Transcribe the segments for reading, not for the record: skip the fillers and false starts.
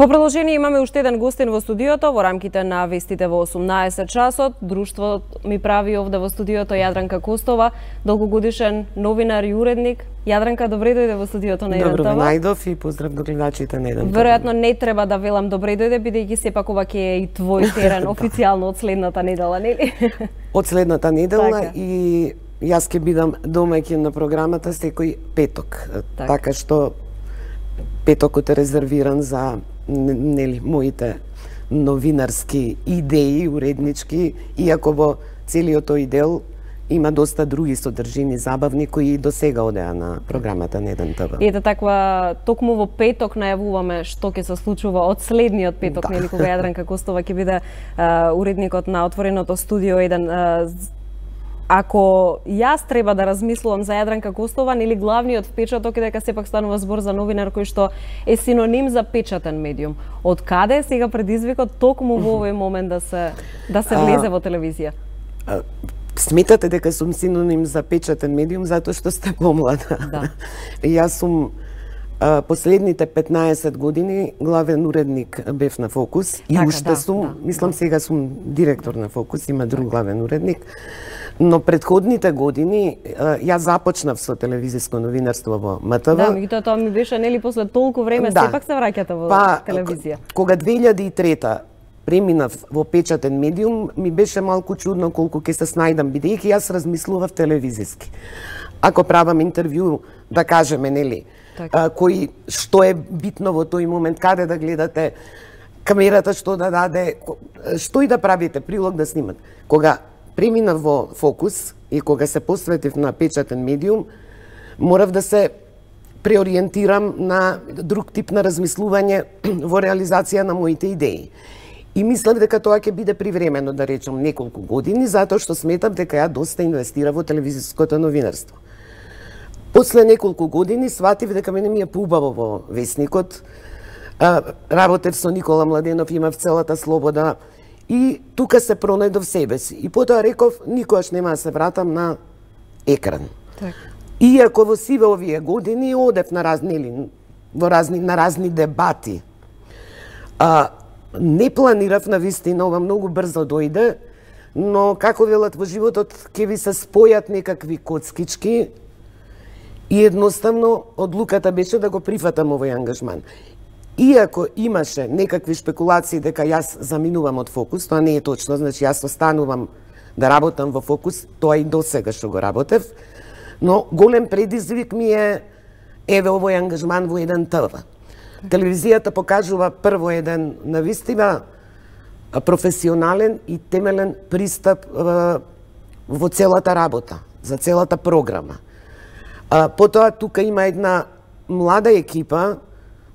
По продолжение имаме уште еден гостин во студиото во рамките на вестите во 18 часот. Друштво ми прави овде во студиото Јадранка Костова, долгогодишен новинар и уредник. Јадранка, добре дојде во студиото на Еден ТВ. Добро најдов и поздрав до гледачите на Еден ТВ. Веројатно не треба да велам добре дојде, бидејќи сепак ова ќе е и твој терен официјално од следната недела, нели? Од следната недела и јас ќе бидам домаќин на програмата секој петок. Така што петокот е резервиран за нели моите новинарски идеи, уреднички, иако во целиот тој дел има доста други содржини забавни кои до сега одеа на програмата на Еден ТВ. Ете таква, токму во петок најавуваме што ќе се случува од следниот петок, нели, кога Јадранка Костова ќе биде уредникот на отвореното студио 1. Ако јас треба да размислувам за Јадранка Костова, нели главниот впечаток е дека сепак станува збор за новинар кој што е синоним за печатен медиум. Од каде сега предизвикот токму во овој момент да се влезе во телевизија? Сметате дека сум синоним за печатен медиум затоа што сте помлада. Да. Јас сум последните 15 години главен уредник бев на Фокус и уште сум, мислам сега сум директор на Фокус, има друг главен уредник. Но предходните години јас започнав со телевизиско новинарство во МТВ. Да, меѓутоа тоа ми беше нели после толку време сепак се враќате во телевизија. Кога 2003 преминав во печатен медиум, ми беше малку чудно колку ќе се снајдам, бидејќи јас размислував телевизиски. Ако правам интервју, да кажеме, нели, кој што е битно во тој момент, каде да гледате, камерата што да даде, што и да правите, прилог да снимат. Кога преминав во Фокус и кога се посветив на печатен медиум, морав да се преориентирам на друг тип на размислување во реализација на моите идеи. И мислам дека тоа ќе биде привремено, да речем, неколку години, затоа што сметам дека ја доста инвестира во телевизиското новинарство. После неколку години сватив дека мене ми е поубаво во Весникот. Работев со Никола Младенов, имав целата слобода и тука се пронајдов себе си. И потоа реков, никогаш нема да се вратам на екран. Иако во сиве овие години одев на разни дебати. Не планирав на вистина, ова многу брзо дојде, но како велат во животот, ќе ви се спојат некакви коцкички и едноставно одлуката беше да го прифатам овој ангажман. Иако имаше некакви шпекулации дека јас заминувам од Фокус, тоа не е точно, значи јас останувам да работам во Фокус, тоа и досега што го работев, но голем предизвик ми е еве овој ангажман во Еден ТВ. Телевизијата покажува прво еден навистина професионален и темелен пристап во целата работа, за целата програма. Потоа тука има една млада екипа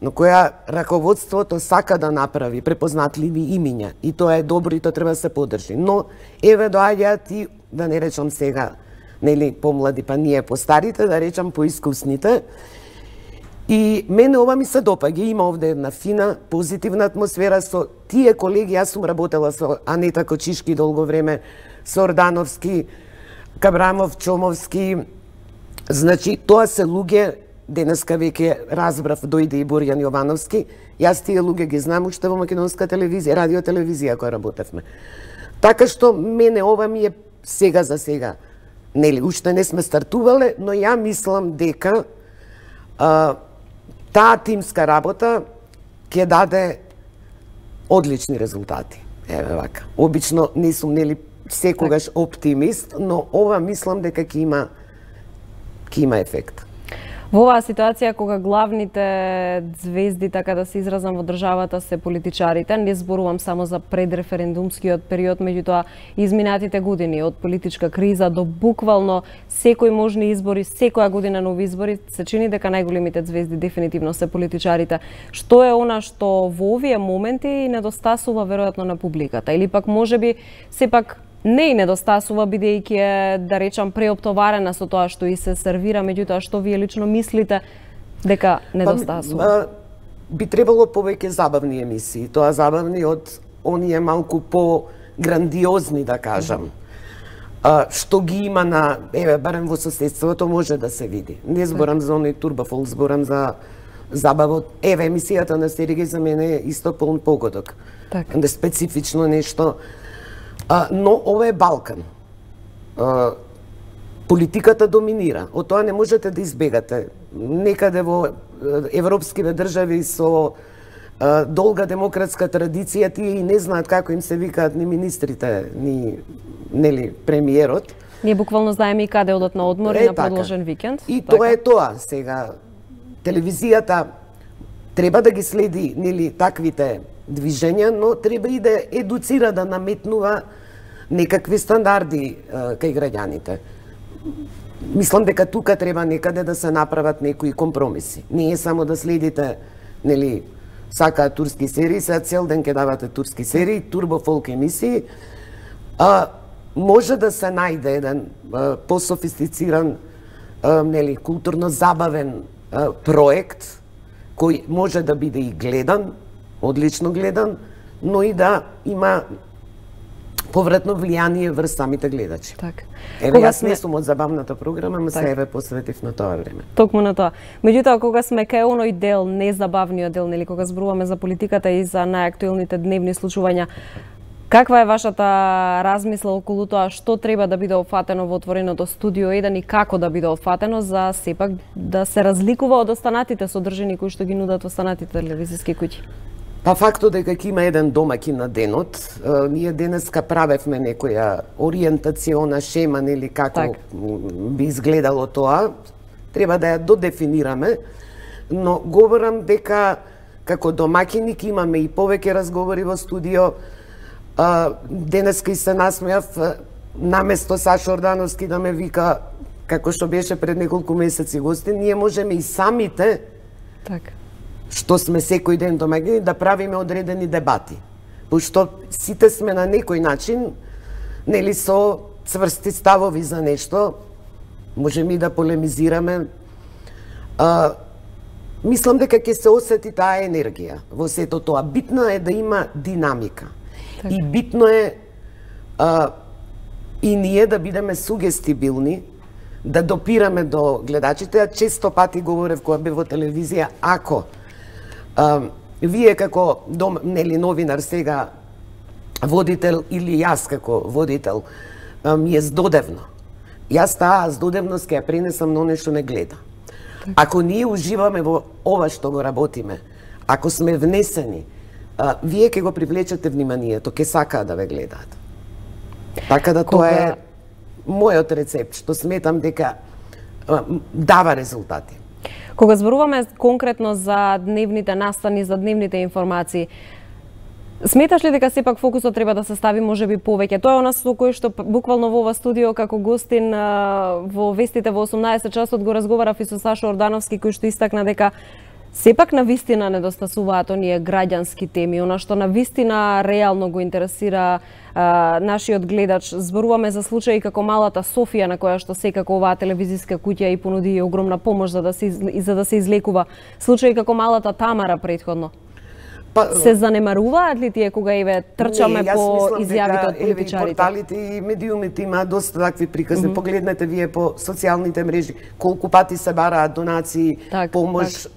на која раководството сака да направи препознатливи имиња и тоа е добро и тоа треба да се подржи. Но еве доаѓаат и, да не речам сега, нели помлади, па ние постарите, да речам поискусните. И мене ова ми се допаѓа, има овде една фина, позитивна атмосфера со тие колеги, јас сум работела со Анета Кочишки долго време, со Ордановски, Кабрамов, Чомовски, значи тоа се луѓе, денеска веќе разбрав, дојде и Борјан Јовановски, јас тие луѓе ги знам уште во македонска телевизија, радиотелевизија која работевме. Така што мене ова ми е сега за сега, нели, уште не сме стартувале, но ја мислам дека таа тимска работа ќе даде одлични резултати. Еве вака. Обично не сум нели секогаш оптимист, но ова мислам дека ќе има ефект. Во оваа ситуација кога главните звезди, така да се изразам, во државата се политичарите, не зборувам само за предреферендумскиот период, меѓутоа изминатите години од политичка криза до буквално секој можни избори, секоја година нови избори, се чини дека најголемите звезди дефинитивно се политичарите. Што е она што во овие моменти недостасува веројатно на публиката или пак можеби сепак не и недостасува, бидејќи е, да речам, преоптоварена со тоа што и се сервира, меѓутоа што вие лично мислите дека недостасува? Би требало повеќе забавни емисии, тоа забавни од оние малку по-грандиозни, да кажам. Што ги има на, еве, барем во соседството може да се види. Не зборам за оној Турбафол, зборам за забавот. Еве, емисијата на Сергеј за мене е исто полн погодок. Така. Да специфично нешто. Но ова е Балкан. Политиката доминира. Од тоа не можете да избегате. Некаде во европските држави со долга демократска традиција, тие и не знаат како им се викаат ни министрите, ни нели премиерот. Ние буквално знаеме и каде одат на одмор и на продолжен викенд. И тоа е тоа. Сега телевизијата треба да ги следи нели таквите движења, но треба и да едуцира, да наметнува некакви стандарди кај граѓаните. Мислам дека тука треба некаде да се направат некои компромиси. Не е само да следите, нели, сакаат турски серии, сега цел ден ќе давате турски серии, турбо фолк емисии. Може да се најде еден пософистициран, нели, културно забавен проект кој може да биде и гледан, одлично гледан, но и да има повратно влијание врз самите гледачи. Така. Еве, јас не сум од забавната програма, ма се еве посветив на тоа време. Токму на тоа. Меѓутоа, кога сме кај оној дел, незабавниот дел, нели, кога зборуваме за политиката и за најактуелните дневни случувања, каква е вашата размисла околу тоа што треба да биде опфатено во отвореното студио 1 и како да биде опфатено за сепак да се разликува од останатите содржини кои што ги нудат останатите телевизиски куќи? Па фактот дека ќе има еден домаќин на денот, ние денеска правевме некоја ориентациона шема, нели како би изгледало тоа, треба да ја додефинираме, но говорам дека како домаќини ќе имаме и повеќе разговори во студио. Денеска и се насмеав, наместо Сашо Ордановски да ме вика, како што беше пред неколку месеци гостин, ние можеме и самите, што сме секој ден домаќини, да правиме одредени дебати. Пошто сите сме на некој начин, нели, со цврсти ставови за нешто, можеме и да полемизираме. Мислам дека ќе се осети таа енергија во сето тоа. Битно е да има динамика. И битно е и ние да бидеме сугестибилни, да допираме до гледачите. А често пати говорев кога бев во телевизија, ако вие како нели новинар сега водител или јас како водител ми е здодевно. Јас таа здодевност ќе ја пренесам на нешто не гледа. Ако ние уживаме во ова што го работиме, ако сме внесени, вие ќе го привлечете вниманието, ќе сакаат да ве гледаат. Така да тоа е мојот рецепт, што сметам дека дава резултати. Кога зборуваме конкретно за дневните настани, за дневните информации, сметаш ли дека сепак фокусот треба да се стави можеби повеќе? Тоа е она со кој што буквално во ова студио како гостин во вестите во 18 часот го разговарав и со Сашо Ордановски, кој што истакна дека сепак на вистина недостасуваат оние граѓански теми, она што на вистина реално го интересира нашиот гледач. Зборуваме за случаи како малата Софија, на која што секако оваа телевизиска куќа и понуди огромна помош за да се излекува. Случаи како малата Тамара претходно. Се занемаруваат ли тие кога еве трчаме по изјавите од политичарите? Порталите и медиумите имаат доста такви приказни. Погледнете вие по социјалните мрежи колку пати се бараат донации, помош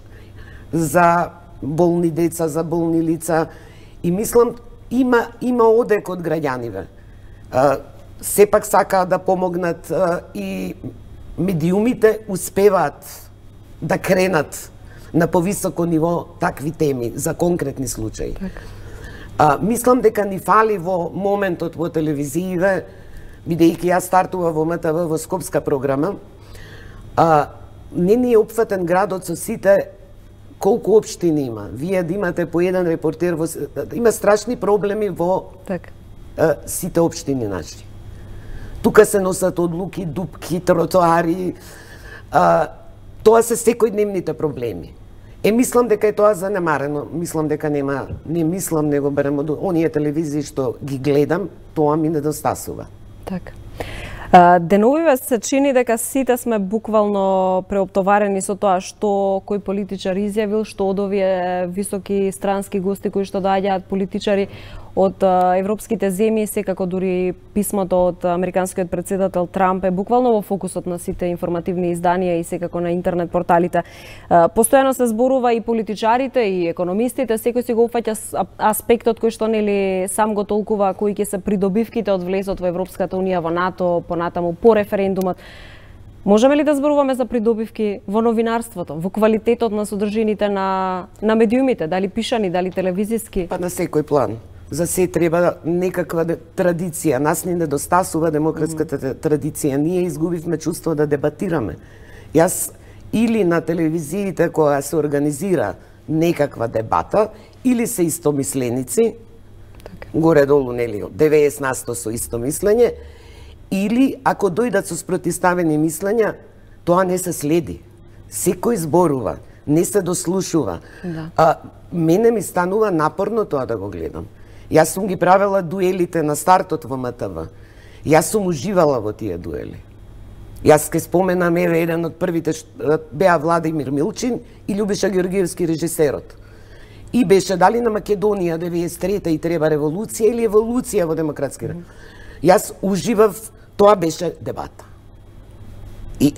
за болни деца, за болни лица. И мислам, има одек од граѓаниве. Сепак сакаат да помогнат и медиумите успеваат да кренат на повисоко ниво такви теми за конкретни случаи. Мислам дека ни фали во моментот во телевизиите, бидејќи јас стартува во МТВ во скопска програма, не ни е опфатен градот со сите колку општини има. Вие да имате по еден репортер, има страшни проблеми во сите општини наши. Тука се носат одлуки, дупки, тротоари, тоа се секојдневните проблеми. Мислам дека е тоа занемарено, мислам дека нема, не мислам, него берем од оние телевизии што ги гледам, тоа ми недостасува. Така. Деновиве се чини дека сите сме буквално преоптоварени со тоа што кој политичар изјавил, што од овие високи странски гости кои што доаѓаат политичари од европските земји, секако дури писмото од американскиот председател Трамп е буквално во фокусот на сите информативни изданија и секако на интернет порталите. Постојано се зборува и политичарите и економистите, секој си го упфаќа аспектот кој што нели сам го толкува кои ќе се придобивките од влезот во Европската унија, во НАТО, понатаму по референдумот. Можеме ли да зборуваме за придобивки во новинарството, во квалитетот на содржините на медиумите, дали пишани, дали телевизиски? Па на секој план. За се треба некаква традиција. Нас ни недостасува демократската традиција. Ние изгубивме чувство да дебатираме. Јас или на телевизиите кога се организира некаква дебата, или се истомисленици, горе-долу, нели, 90% со истомислење, или ако дојдат со спротиставени мислења, тоа не се следи. Секој зборува, не се дослушува. Да. Мене ми станува напорно тоа да го гледам. Јас сум ги правела дуелите на стартот во МТВ. Јас сум уживала во тие дуели. Јас ке споменам еден од првите беа Владимир Милчин и Љубиша Георгиевски режисерот. И беше дали на Македонија 93-та и треба револуција или еволуција во демократски ред. Јас уживав, тоа беше дебата. И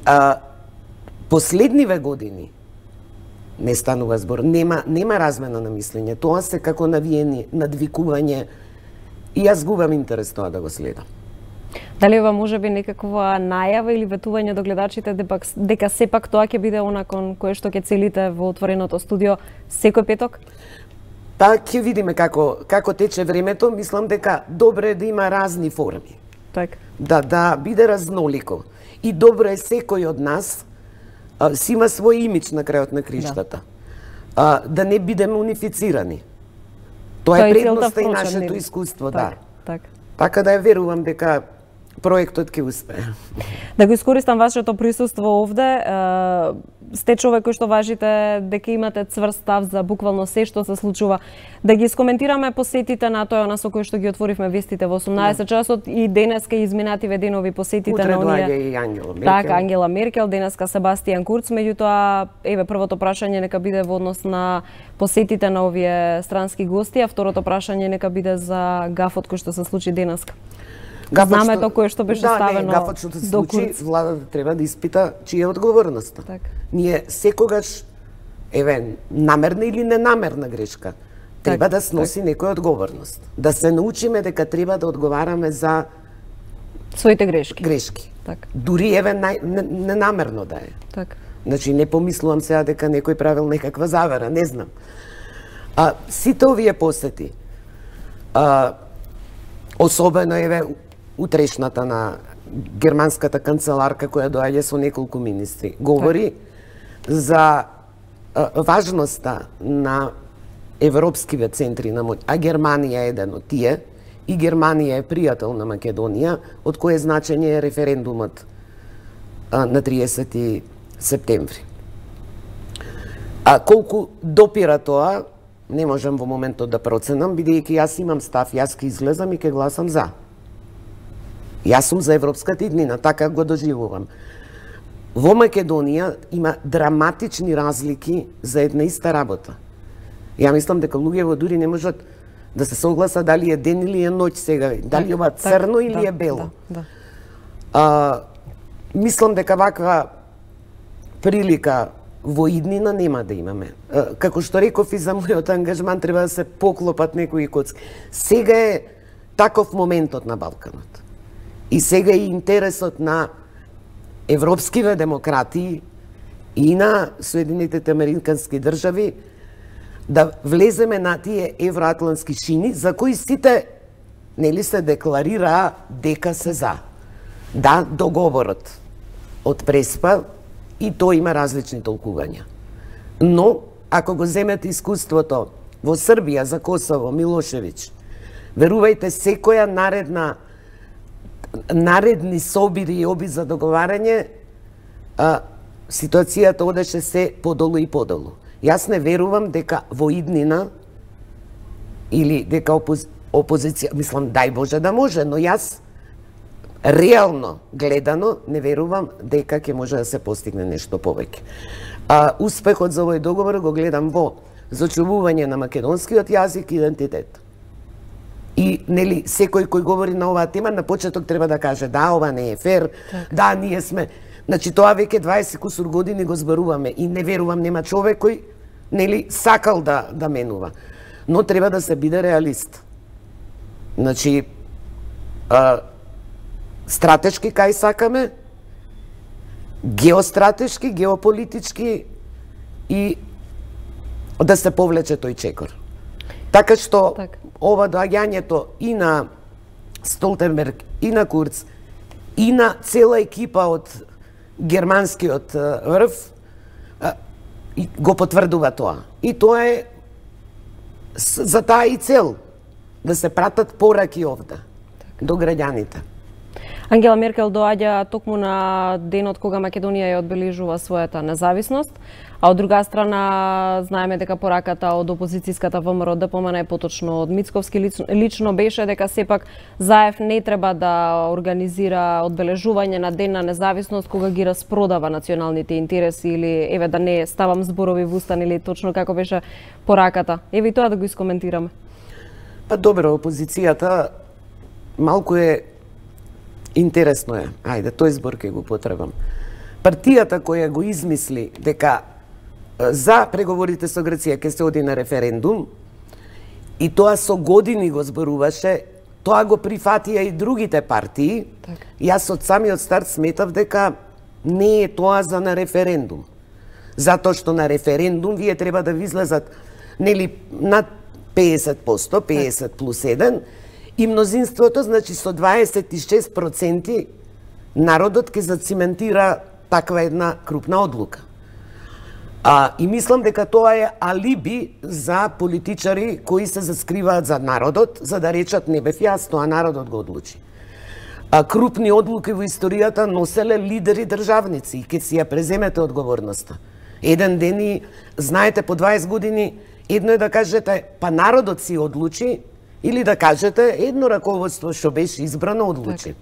последниве години не станува збор, нема размена на мислење. Тоа се како навиени, надвикување и јас губам интерес тоа да го следам. Дали ова може би некаква најава или ветување до гледачите дека сепак тоа ќе биде она кон кое што ќе целите во отвореното студио секој петок? Па ќе видиме како тече времето, мислам дека добро е да има разни форми. Так. Да биде разнолико. И добро е секој од нас си има свој имидж на крајот на криштата. Да не бидеме унифицирани. Тоа е предноста и нашето искуство, да. Така да ја верувам дека проектот ќе успее. Да го искористам вашето присуство овде. Сте човек кој што важите дека имате цврст став за буквално се што се случува. Да ги искоментираме посетите на тоа со кој што ги отворивме вестите во 18 часот и денеска изминативе денови посетите на оние. Утре доаѓа и Ангела Меркел. Така, Ангела Меркел, денеска Себастијан Курц, меѓутоа еве првото прашање нека биде во однос на посетите на овие странски гости, а второто прашање нека биде за гафот кој што се случи денеска. Знамето кое што беше ставено гафот што се случи, владата треба да испита чија е одговорноста. Ние секогаш, еве, намерна или ненамерна грешка, треба да сноси некоја одговорност. Да се научиме дека треба да одговараме за своите грешки. Дури еве ненамерно да е. Значи не помислувам сега дека некој правил некаква завера, не знам. Сите овие посети, особено еве утрешната на германската канцеларка која доаѓа со неколку министри, говори за важноста на европскиве центри на моќ. А Германија е еден од тие, и Германија е пријател на Македонија, од кое значење е референдумот на 30 септември. Колку допира тоа, не можам во моментот да проценам, бидејќи јас имам став, јас ќе излезам и ќе гласам за. Јас сум за европската иднина, така го доживувам. Во Македонија има драматични разлики за една иста работа. Ја мислам дека луѓето дури не можат да се согласат дали е ден или е ноќ сега, дали ова црно или е бело. Мислам дека ваква прилика во иднина нема да имаме. Како што реков и за мојот ангажман, треба да се поклопат некои коцки. Сега е таков моментот на Балканот. И сега е интересот на европскиве демократии и на Соединетите американски држави да влеземе на тие евроатлантски шини за кои сите нели се декларираа дека се за. Да, договорот од Преспа и тој има различни толкувања. Но, ако го земете искуството во Србија за Косово, Милошевиќ, верувајте, секоја наредни собири и оби за договарање, ситуацијата одеше се подолу и подолу. Јас не верувам дека во иднина или дека опозиција, мислам, дај Боже да може, но јас реално гледано не верувам дека ќе може да се постигне нешто повеќе. Успехот за овој договор го гледам во зачувување на македонскиот јазик и идентитет. нели секој кој говори на оваа тема на почеток треба да каже да, ова не е фер, да, ние сме. Значи тоа веќе 20 кусур години го зборуваме и не верувам нема човек кој нели сакал да менува. Но треба да се биде реалист. Значи стратешки кај сакаме, геостратешки, геополитички и да се повлече тој чекор. Така што ова доаѓањето и на Столтенберг, и на Курц, и на цела екипа од германскиот врв го потврдува тоа. И тоа е за таа и цел, да се пратат пораки овде до граѓаните. Ангела Меркел доаѓа токму на денот кога Македонија ја одбележува својата независност, а од друга страна знаеме дека пораката од опозицијската ВМРО ДПМН, поточно од Мицковски лично беше дека сепак Заев не треба да организира одбележување на ден на независност кога ги распродава националните интереси или еве да не ставам зборови во устан или точно како беше пораката. Еве и тоа да го искоментираме. Па добро, опозицијата малку е интересно е. Ајде, тој збор ќе го потребам. Партијата која го измисли дека за преговорите со Грција ќе се оди на референдум и тоа со години го зборуваше, тоа го прифатија и другите партии. Јас од самиот старт сметав дека не е тоа за на референдум. Затоа што на референдум вие треба да ви излезат нели над 50%, 50 плюс 1, и мнозинството, значи со 26% народот ќе зациментира таква една крупна одлука. И мислам дека тоа е алиби за политичари кои се заскриваат за народот, за да речат не бев јас, тоа народот го одлучи. Крупни одлуки во историјата носеле лидери државници и ќе си ја преземете одговорноста. Еден ден и знаете по 20 години едно е да кажете па народот си одлучи или да кажете едно раководство што беше избрано одлучи.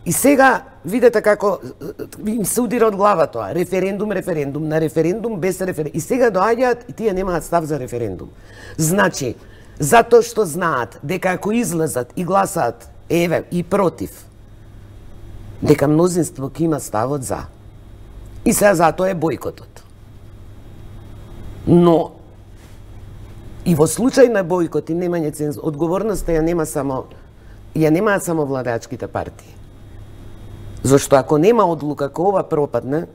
И сега видете како им се удира од глава тоа. Референдум, референдум, на референдум, без референдум. И сега доаѓаат и тие немаат став за референдум. Значи, затоа што знаат дека ако излезат и гласаат еве и против, дека мнозинство ќе има ставот за. И сега затоа е бојкотот. Но и во случај на бојкот и немање цензура, одговорноста ја немаат само владеачките партии. Зошто ако нема одлука како ова пропадне,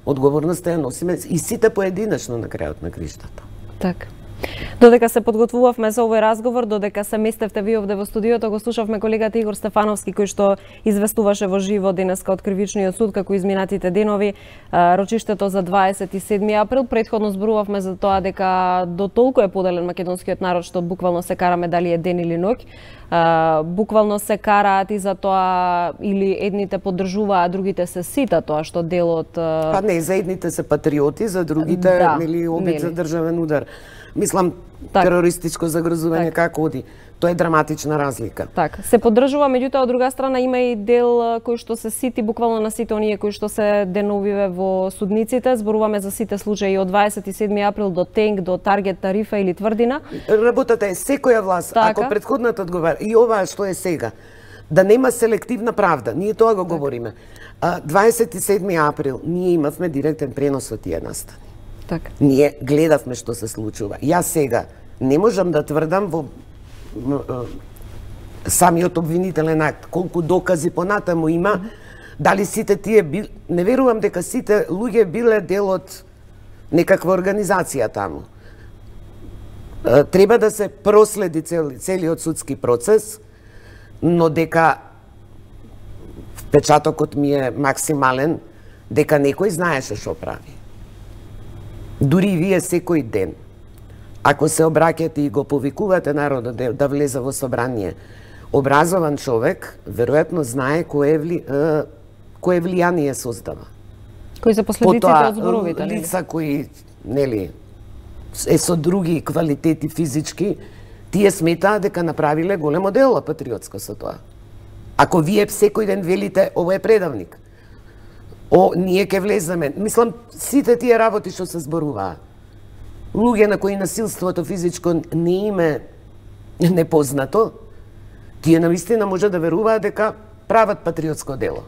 одговорноста ја носиме и сите поединечно на крајот на криштата. Така. Додека се подготвувавме за овој разговор, додека се местевте ви овде во студиото, го слушавме колегата Игор Стефановски кој што известуваше во живо денеска од Кривичниот суд како изминатите денови рочиштето за 27 април. Претходно зборувавме за тоа дека до толку е поделен македонскиот народ што буквално се караме дали е ден или ноќ. Буквално се караат и за тоа или едните поддржуваат, другите се сита тоа што дел од Па не, за едните се патриоти, за другите нели обид за државен удар. Мислам, терористичко загрозување како оди. Тоа е драматична разлика. Така, се поддржува, меѓутоа од друга страна има и дел кој што се сити буквално на сите оние кои што се деновиве во судниците. Зборуваме за сите случаи од 27 април до Тенг, до Таргет, Тарифа или Тврдина. Работата е секоја власт, ако претходната одговара и оваа што е сега, да нема селективна правда. Ние тоа го говориме. 27 април ние имавме директен пренос од тие настани. Така. Ние гледавме што се случува. Јас сега не можам да тврдам во самиот обвинителен акт колку докази понатаму има, дали сите тие не верувам дека сите луѓе биле дел од некаква организација таму. Треба да се проследи целиот судски процес, но дека впечатокот ми е максимален дека некој знаеше што прави. Дури и вие секој ден, ако се обраќате и го повикувате народот да влезе во собрание, образован човек веројатно знае кое влијание создава. Кои се последиците од зборовите, нели? Лица кои, нели, е со други квалитети физички, тие сметаат дека направиле големо дело патриотско со тоа. Ако вие секој ден велите, ова е предавник, ние ќе влеземе. Мислам, сите тие работи што се зборуваа. Луѓе на кои насилството физичко не непознато, тие навистина може да веруваат дека прават патриотско дело.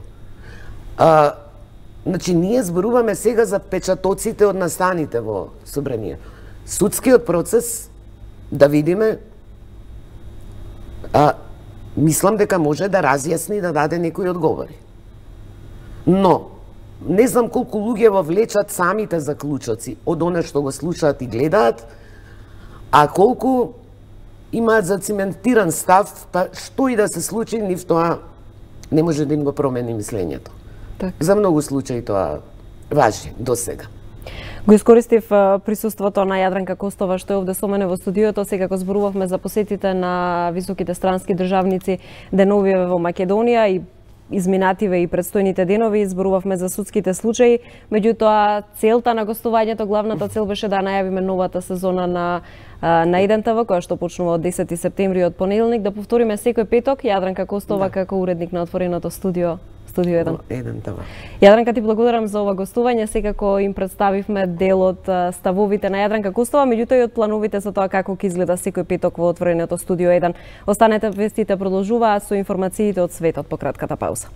Значи, ние зборуваме сега за печатоците од настаните во собрание. Судскиот процес, да видиме, мислам дека може да разјасни, да даде некои одговори. Но, не знам колку луѓе вовлечат самите заклучоци од оно што го слушаат и гледаат, а колку имаат зациментиран став, па што и да се случи, нив тоа не може да им го промени мислењето. Так. За многу случаи тоа важи до сега. Го искористив присуството на Јадранка Костова што е овде со мене во студиото, сега кога зборувавме за посетите на високите странски државници деновиве во Македонија и изминативе и предстојните денови, зборувавме за судските случаи, меѓутоа целта на гостувањето, главната цел беше да најавиме новата сезона на 1 ТВ, која што почнува од 10 септември од понеделник, да повториме секој петок Јадранка Костова како уредник на отвореното студио 1. 1 ТВ. Јадранка, ти благодарам за ова гостување, секако им представивме дел од ставовите на Јадранка Костова, меѓутоа и од плановите за тоа како ќе изгледа секој петок во отвореното студио 1. Останете, вестите продолжуваат со информациите од светот по кратката пауза.